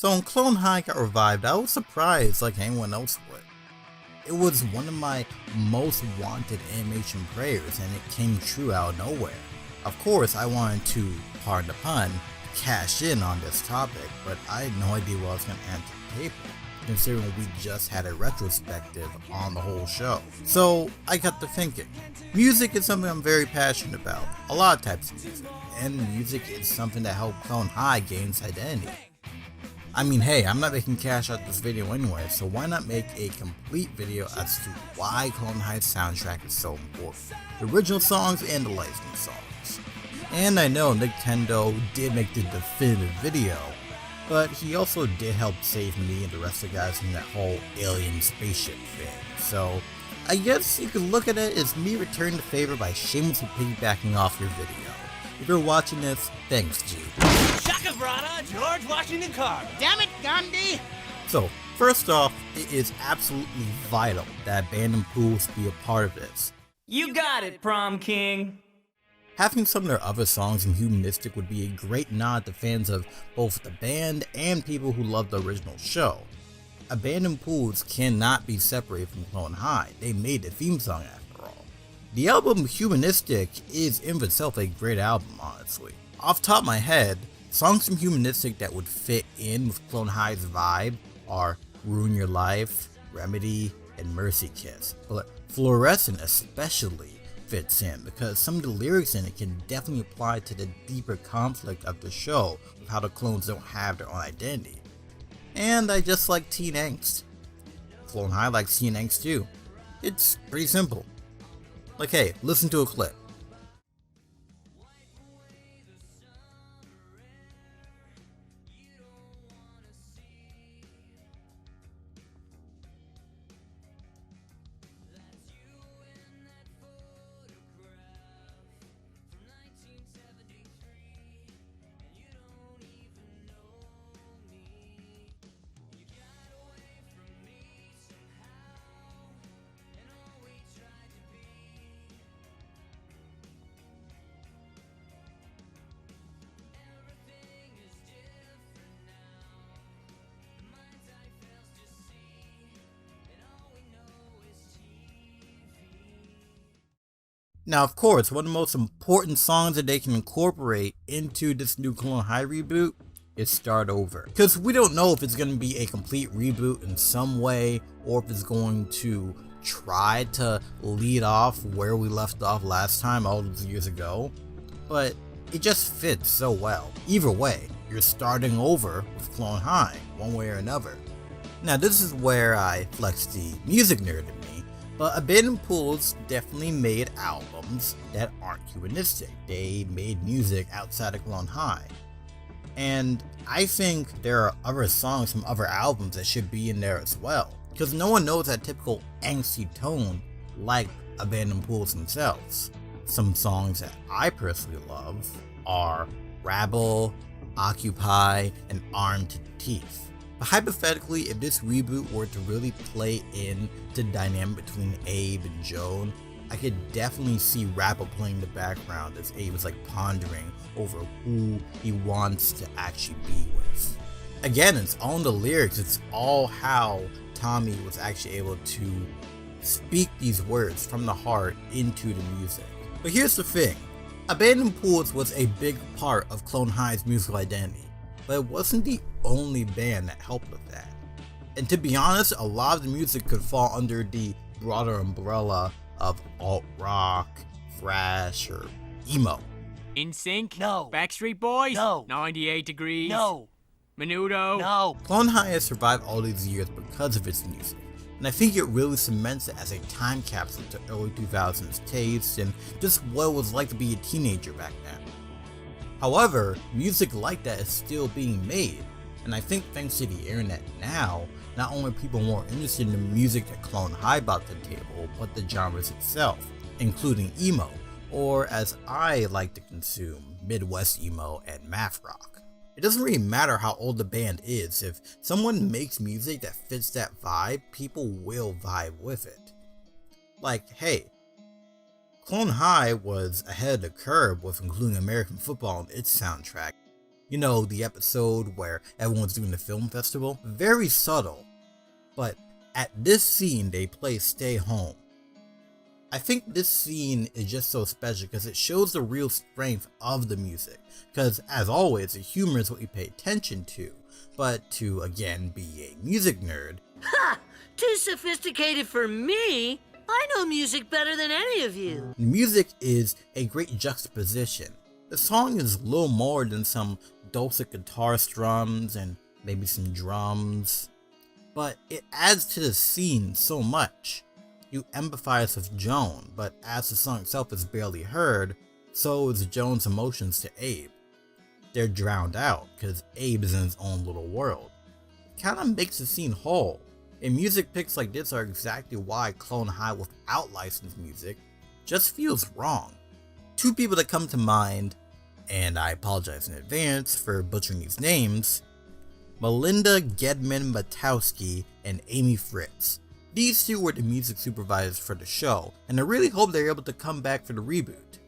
So when Clone High got revived, I was surprised like anyone else would. It was one of my most wanted animation prayers and it came true out of nowhere. Of course, I wanted to, pardon the pun, cash in on this topic, but I had no idea what I was going to add to the table, considering we just had a retrospective on the whole show. So I got to thinking, music is something I'm very passionate about, a lot of types of music, and music is something that helped Clone High gain its identity. I mean, hey, I'm not making cash out this video anyway, so why not make a complete video as to why Clone High's soundtrack is so important, the original songs and the licensed songs. And I know NICKTendo did make the definitive video, but he also did help save me and the rest of the guys from that whole alien spaceship thing, so I guess you could look at it as me returning the favor by shamelessly piggybacking off your video. If you're watching this, thanks, G. Shaka Brana, George Washington Carver. Damn it, Gandhi! So, first off, it is absolutely vital that abandoned pools be a part of this. You got it, Prom King. Having some of their other songs in Humanistic would be a great nod to fans of both the band and people who love the original show. Abandoned Pools cannot be separated from Clone High, they made the theme song after all. The album Humanistic is in itself a great album, honestly. Off the top of my head, songs from Humanistic that would fit in with Clone High's vibe are Ruin Your Life, Remedy, and Mercy Kiss, but Fluorescent especially fits in because some of the lyrics in it can definitely apply to the deeper conflict of the show of how the clones don't have their own identity. And I just like teen angst. Clone High likes teen angst too. It's pretty simple. Like, hey, listen to a clip. Now, of course, one of the most important songs that they can incorporate into this new Clone High reboot is Start Over. Because we don't know if it's going to be a complete reboot in some way, or if it's going to try to lead off where we left off last time all those years ago. But it just fits so well. Either way, you're starting over with Clone High, one way or another. Now, this is where I flex the music nerd in me. But Abandoned Pools definitely made albums that aren't humanistic. They made music outside of Clone High. And I think there are other songs from other albums that should be in there as well. Because no one knows that typical angsty tone like Abandoned Pools themselves. Some songs that I personally love are Rabble, Occupy, and Armed to the Teeth. But hypothetically, if this reboot were to really play into the dynamic between Abe and Joan, I could definitely see Rabble playing in the background as Abe is like pondering over who he wants to actually be with. Again, it's all in the lyrics, it's all how Tommy was actually able to speak these words from the heart into the music. But here's the thing, Abandoned Pools was a big part of Clone High's musical identity. But it wasn't the only band that helped with that. And to be honest, a lot of the music could fall under the broader umbrella of alt-rock, thrash, or emo. NSYNC? No. Backstreet Boys? No. 98 Degrees? No. Menudo? No. Clone High has survived all these years because of its music, and I think it really cements it as a time capsule to early 2000s taste and just what it was like to be a teenager back then. However, music like that is still being made, and I think thanks to the internet now, not only are people more interested in the music that Clone High brought to the table, but the genres itself, including emo, or as I like to consume, Midwest emo and math rock. It doesn't really matter how old the band is, if someone makes music that fits that vibe, people will vibe with it. Like, hey, Clone High was ahead of the curve with including American football in its soundtrack. You know, the episode where everyone's doing the film festival? Very subtle, but at this scene they play Stay Home. I think this scene is just so special because it shows the real strength of the music, because as always, the humor is what you pay attention to, but to again be a music nerd. Ha! Too sophisticated for me? I know music better than any of you. Music is a great juxtaposition. The song is little more than some dulcet guitar strums and maybe some drums, but it adds to the scene so much. You empathize with Joan, but as the song itself is barely heard, so is Joan's emotions to Abe. They're drowned out because Abe is in his own little world. It kinda makes the scene whole, and music picks like this are exactly why Clone High without licensed music just feels wrong. Two people that come to mind, and I apologize in advance for butchering these names, Melinda Gedman Matowski and Amy Fritz. These two were the music supervisors for the show, and I really hope they're able to come back for the reboot.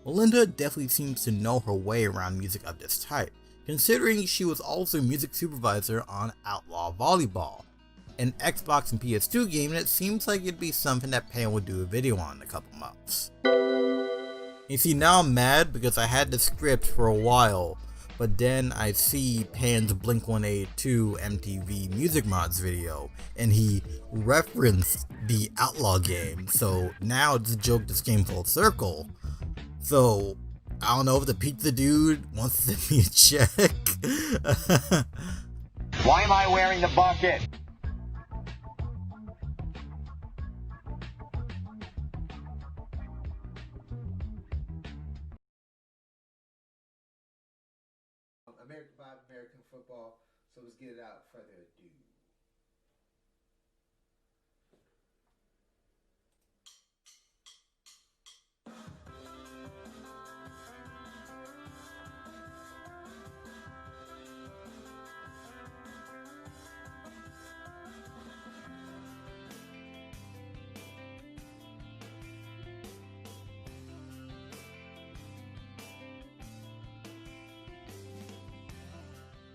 Melinda definitely seems to know her way around music of this type, considering she was also a music supervisor on Outlaw Volleyball, an Xbox and PS2 game that seems like it'd be something that Pan would do a video on in a couple months. You see, now I'm mad because I had the script for a while, but then I see Pan's Blink-182 MTV Music Mods video, and he referenced the Outlaw game, so now it's a joke this came full circle. So, I don't know if the pizza dude wants to send me a check. Why am I wearing the bucket? American football, so let's get it out further ado.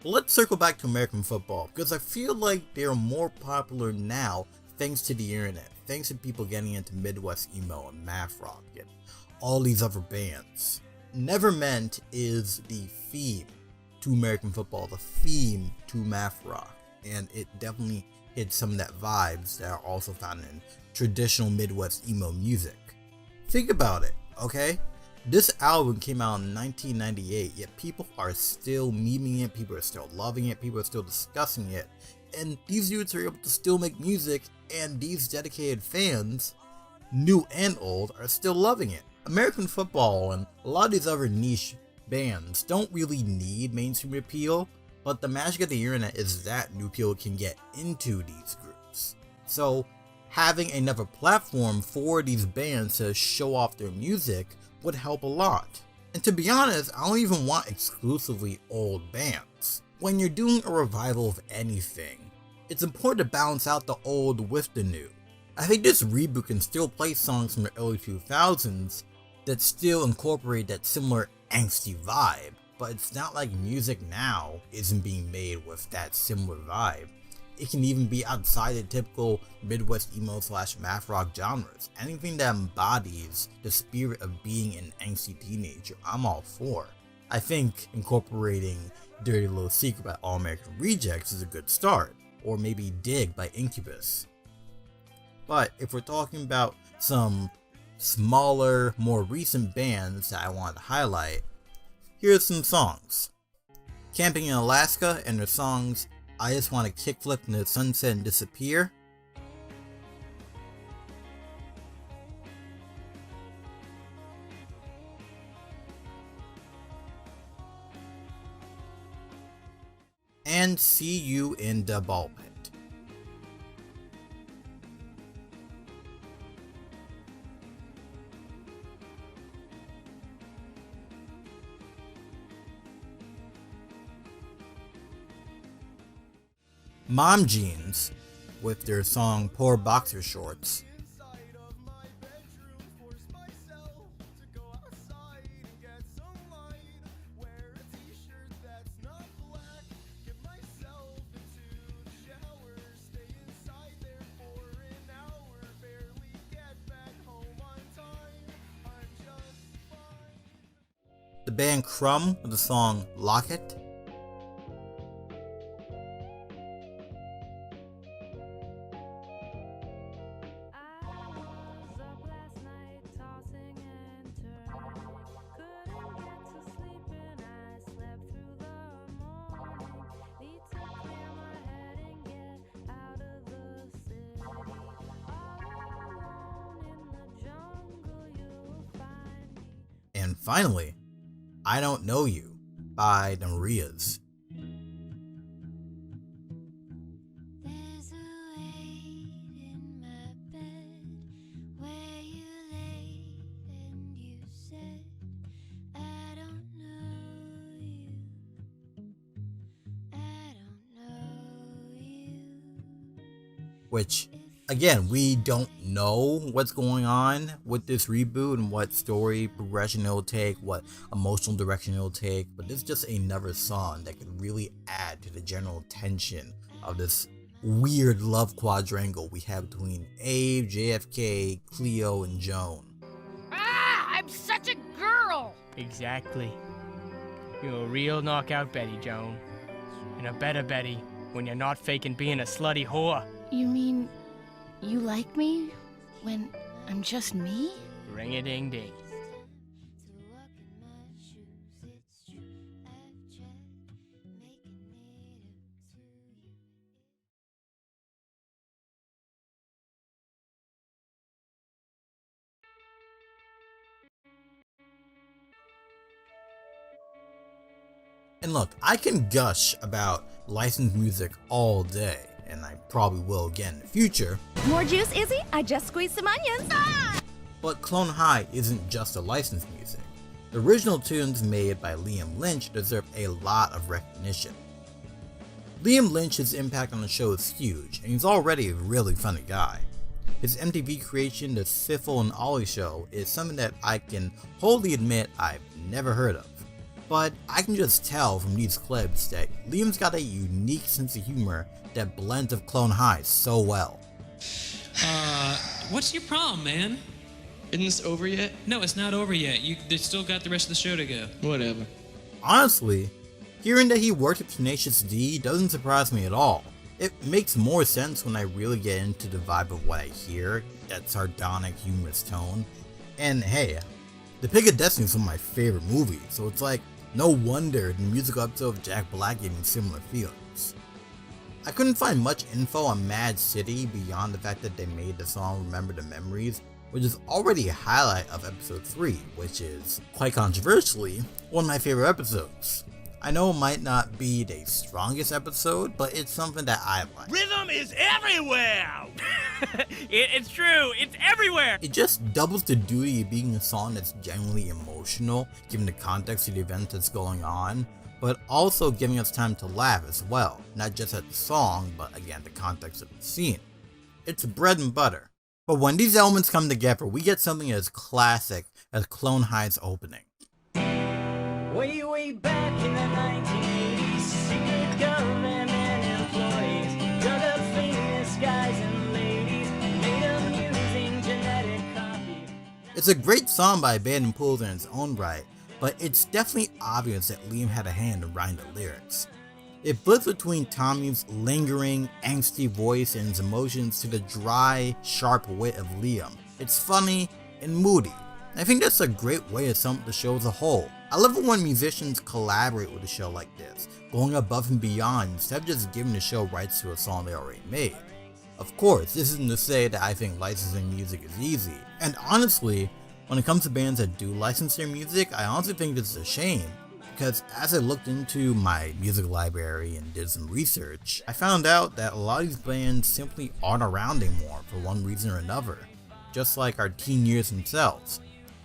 Let's circle back to American football, because I feel like they're more popular now thanks to the internet, thanks to people getting into Midwest emo and math rock and all these other bands. Nevermeant is the theme to American football, the theme to math rock, and it definitely hits some of that vibes that are also found in traditional Midwest emo music. Think about it, okay? This album came out in 1998, yet people are still memeing it, people are still loving it, people are still discussing it, and these dudes are able to still make music, and these dedicated fans, new and old, are still loving it. American football and a lot of these other niche bands don't really need mainstream appeal, but the magic of the internet is that new people can get into these groups. So having another platform for these bands to show off their music would help a lot. And to be honest, I don't even want exclusively old bands. When you're doing a revival of anything, it's important to balance out the old with the new. I think this reboot can still play songs from the early 2000s that still incorporate that similar angsty vibe, but it's not like music now isn't being made with that similar vibe. It can even be outside the typical Midwest emo / math rock genres. Anything that embodies the spirit of being an angsty teenager, I'm all for. I think incorporating Dirty Little Secret by All American Rejects is a good start, or maybe Dig by Incubus. But if we're talking about some smaller, more recent bands that I want to highlight, here's some songs. Camping in Alaska and their songs I Just Want to Kickflip into the Sunset and Disappear. And See You in the Ball Pit. Mom Jeans with their song Poor Boxer Shorts. band Crumb with the song Lock It. And finally, I Don't Know You by the Marias. There's a weight in my bed where you laid and you said, I don't know you, I don't know you. Which, again, we don't know what's going on with this reboot and what story progression it'll take, what emotional direction it'll take, but it's just another song that could really add to the general tension of this weird love quadrangle we have between Abe, JFK, Cleo, and Joan. Ah, I'm such a girl! Exactly. You're a real knockout Betty, Joan. And a better Betty when you're not faking being a slutty whore. You mean you like me when I'm just me? Ring-a-ding-ding. To walk in my shoes, it's true, I've tried making it up to you. And look, I can gush about licensed music all day, and I probably will again in the future, More juice, Izzy? I just squeezed some onions. Ah! but Clone High isn't just a licensed music. The original tunes made by Liam Lynch deserve a lot of recognition. Liam Lynch's impact on the show is huge, and he's already a really funny guy. His MTV creation, The Syphil and Ollie Show, is something that I can wholly admit I've never heard of. But I can just tell from these clips that Liam's got a unique sense of humor that blends of Clone High so well. What's your problem, man? Isn't this over yet? No, it's not over yet. They still got the rest of the show to go. Whatever. Honestly, hearing that he worked at Tenacious D doesn't surprise me at all. It makes more sense when I really get into the vibe of what I hear, that sardonic, humorous tone. And hey, The Pig of Destiny is one of my favorite movies, so it's like, no wonder the musical episode of Jack Black gave me similar feelings. I couldn't find much info on Mad City beyond the fact that they made the song Remember the Memories, which is already a highlight of episode 3, which is, quite controversially, one of my favorite episodes. I know it might not be the strongest episode, but it's something that I like. Rhythm is everywhere! It's true, it's everywhere! It just doubles the duty of being a song that's genuinely emotional, given the context of the event that's going on, but also giving us time to laugh as well, not just at the song, but again the context of the scene. It's bread and butter. But when these elements come together, we get something as classic as Clone High's opening. Way back in the 1980s, secret government employees dug up famous guys and ladies, made them using genetic copies. It's a great song by Abandoned Pools in its own right, but it's definitely obvious that Liam had a hand in writing the lyrics. It flips between Tommy's lingering, angsty voice and his emotions to the dry, sharp wit of Liam. It's funny and moody. I think that's a great way to sum up the show as a whole. I love it when musicians collaborate with a show like this, going above and beyond instead of just giving the show rights to a song they already made. Of course, this isn't to say that I think licensing music is easy, and honestly, when it comes to bands that do license their music, I honestly think this is a shame, because as I looked into my music library and did some research, I found out that a lot of these bands simply aren't around anymore for one reason or another, just like our teen years themselves.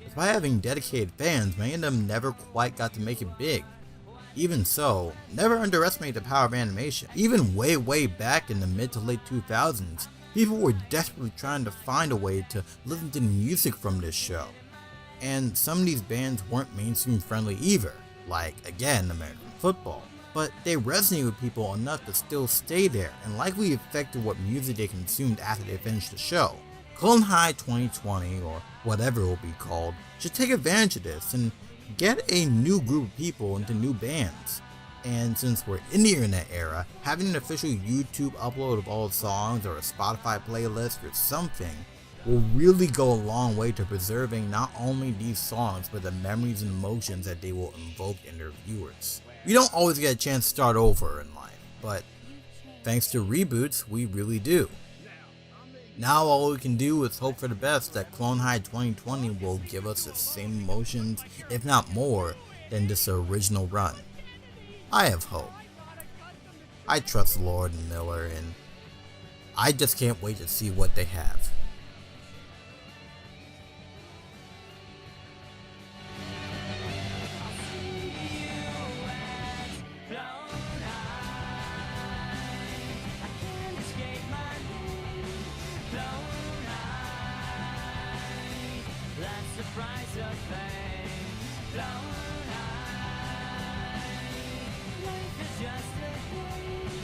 Despite having dedicated fans, many of them never quite got to make it big. Even so, never underestimate the power of animation. Even way back in the mid to late 2000s, people were desperately trying to find a way to listen to the music from this show. And some of these bands weren't mainstream friendly either, like, again, American football. But they resonated with people enough to still stay there and likely affected what music they consumed after they finished the show. Clone High 2020, or whatever it will be called, should take advantage of this and get a new group of people into new bands. And since we're in the internet era, having an official YouTube upload of all songs or a Spotify playlist or something will really go a long way to preserving not only these songs but the memories and emotions that they will invoke in their viewers. We don't always get a chance to start over in life, but thanks to reboots, we really do. Now all we can do is hope for the best that Clone High 2020 will give us the same emotions, if not more, than this original run. I have hope. I trust Lord and Miller, and I just can't wait to see what they have. That's the price of fame. Flown high. Life is just a game.